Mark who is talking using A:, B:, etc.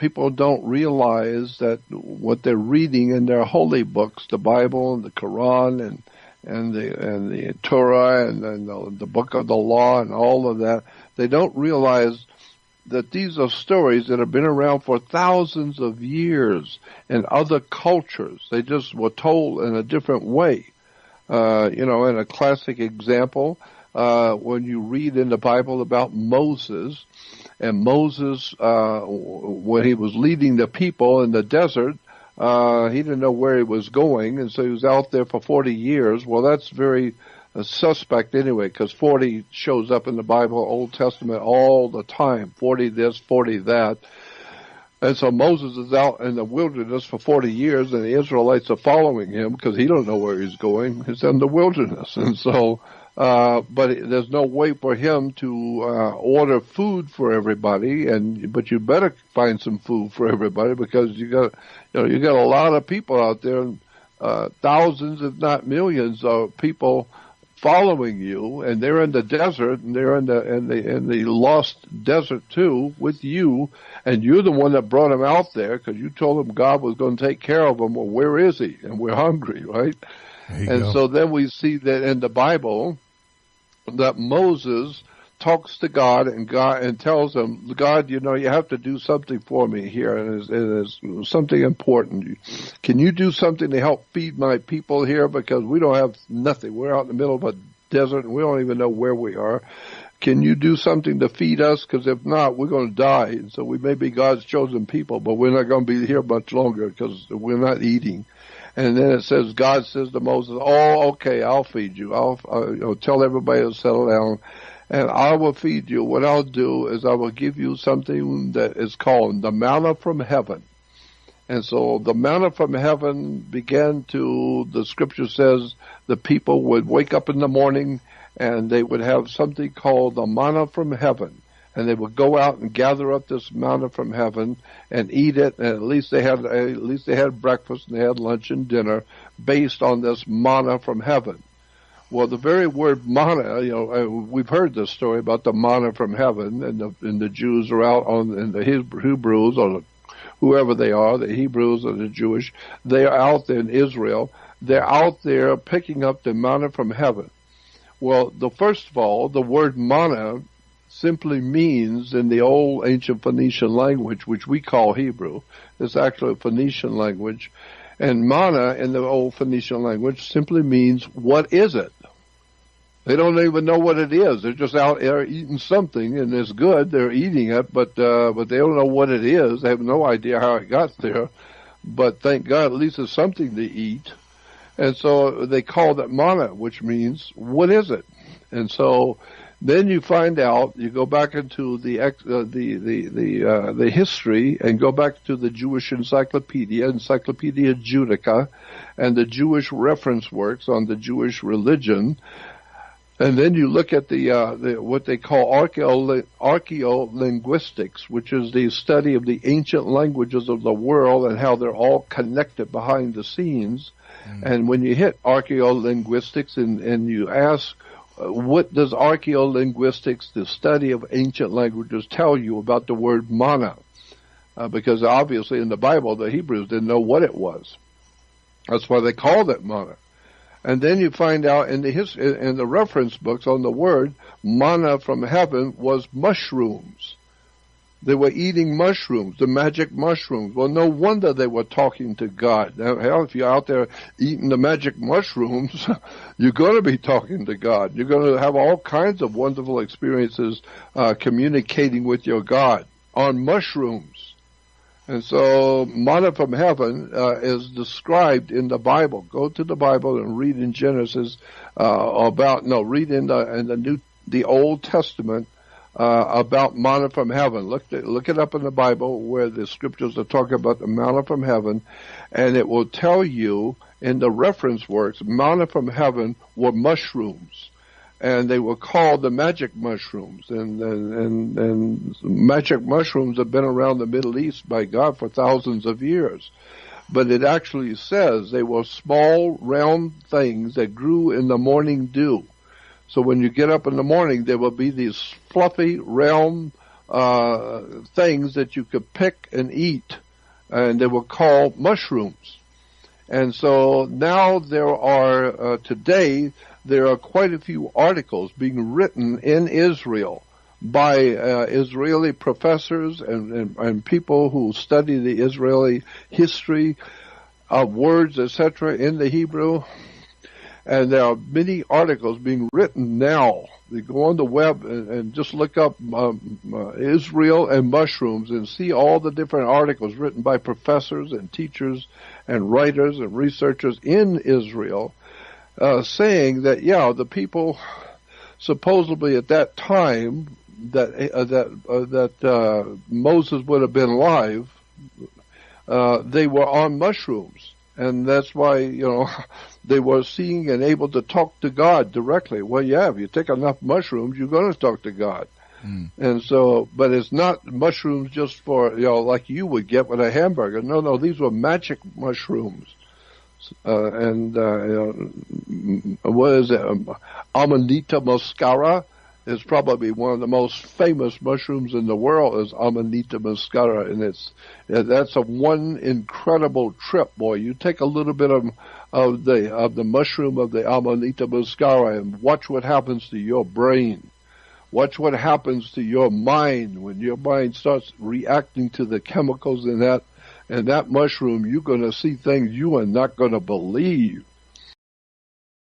A: people don't realize that what they're reading in their holy books, the Bible and the Quran and the Torah and the book of the law and all of that, they don't realize that these are stories that have been around for thousands of years in other cultures. They just were told in a different way. In a classic example, when you read in the Bible about Moses, and Moses, when he was leading the people in the desert, he didn't know where he was going, and so he was out there for 40 years. Well, that's very suspect anyway, because 40 shows up in the Bible, Old Testament, all the time. 40 this, 40 that. And so Moses is out in the wilderness for 40 years, and the Israelites are following him because he don't know where he's going. He's in the wilderness. And so, but there's no way for him to order food for everybody, but you better find some food for everybody, because you got a lot of people out there, thousands, if not millions, of people following you, and they're in the desert, and they're in the lost desert too with you, and you're the one that brought them out there because you told them God was going to take care of them. Well, where is he? And we're hungry, right? So then we see that in the Bible that Moses talks to God and tells him, God, you have to do something for me here, and it's something important. Can you do something to help feed my people here, because we don't have nothing. We're out in the middle of a desert and we don't even know where we are. Can you do something to feed us? Because if not, we're going to die. And so we may be God's chosen people, but we're not going to be here much longer because we're not eating. And then it says, God says to Moses, oh, okay, I'll feed you. I'll tell everybody to settle down, and I will feed you. What I'll do is I will give you something that is called the manna from heaven. And so the manna from heaven the scripture says, the people would wake up in the morning and they would have something called the manna from heaven. And they would go out and gather up this manna from heaven and eat it. And at least they had breakfast and they had lunch and dinner based on this manna from heaven. Well, the very word manna, we've heard this story about the manna from heaven, and the Jews are out and the Hebrews, or whoever they are, the Hebrews or the Jewish, they are out there in Israel. They're out there picking up the manna from heaven. Well, first of all, the word manna simply means, in the old ancient Phoenician language, which we call Hebrew, it's actually a Phoenician language, and manna in the old Phoenician language simply means, what is it? They don't even know what it is. They're just out there eating something, and it's good. They're eating it, but they don't know what it is. They have no idea how it got there. But thank God, at least it's something to eat. And so they call that manna, which means, what is it? And so then you find out. You go back into the history and go back to the Jewish Encyclopedia Judaica, and the Jewish reference works on the Jewish religion. And then you look at what they call archaeolinguistics, which is the study of the ancient languages of the world and how they're all connected behind the scenes. And when you hit archaeolinguistics and you ask, what does archaeolinguistics, the study of ancient languages, tell you about the word manna? Because obviously in the Bible, the Hebrews didn't know what it was. That's why they called it manna. And then you find out in the reference books on the word, manna from heaven was mushrooms. They were eating mushrooms, the magic mushrooms. Well, no wonder they were talking to God. Now, hell, if you're out there eating the magic mushrooms, you're going to be talking to God. You're going to have all kinds of wonderful experiences communicating with your God on mushrooms. And so manna from heaven is described in the Bible. Go to the Bible and read in Genesis read in the Old Testament about manna from heaven. Look it up in the Bible where the scriptures are talking about the manna from heaven, and it will tell you in the reference works, manna from heaven were mushrooms. And they were called the magic mushrooms, and magic mushrooms have been around the Middle East by God for thousands of years. But it actually says they were small, round things that grew in the morning dew. So when you get up in the morning, there will be these fluffy, round things that you could pick and eat, and they were called mushrooms. And so now today, there are quite a few articles being written in Israel by Israeli professors and people who study the Israeli history of words, etc., in the Hebrew. And there are many articles being written now. You go on the web and just look up Israel and mushrooms and see all the different articles written by professors and teachers and writers and researchers in Israel, saying that, the people supposedly at that time that Moses would have been alive, they were on mushrooms. And that's why, they were seeing and able to talk to God directly. Well, if you take enough mushrooms, you're going to talk to God. And so, but it's not mushrooms just for, like you would get with a hamburger. No, these were magic mushrooms. What is it? Amanita muscara is probably one of the most famous mushrooms in the world, is Amanita muscara, and that's one incredible trip, boy. You take a little bit of the mushroom of the Amanita muscara and watch what happens to your brain. Watch what happens to your mind when your mind starts reacting to the chemicals in that mushroom. You're going to see things you are not going to believe.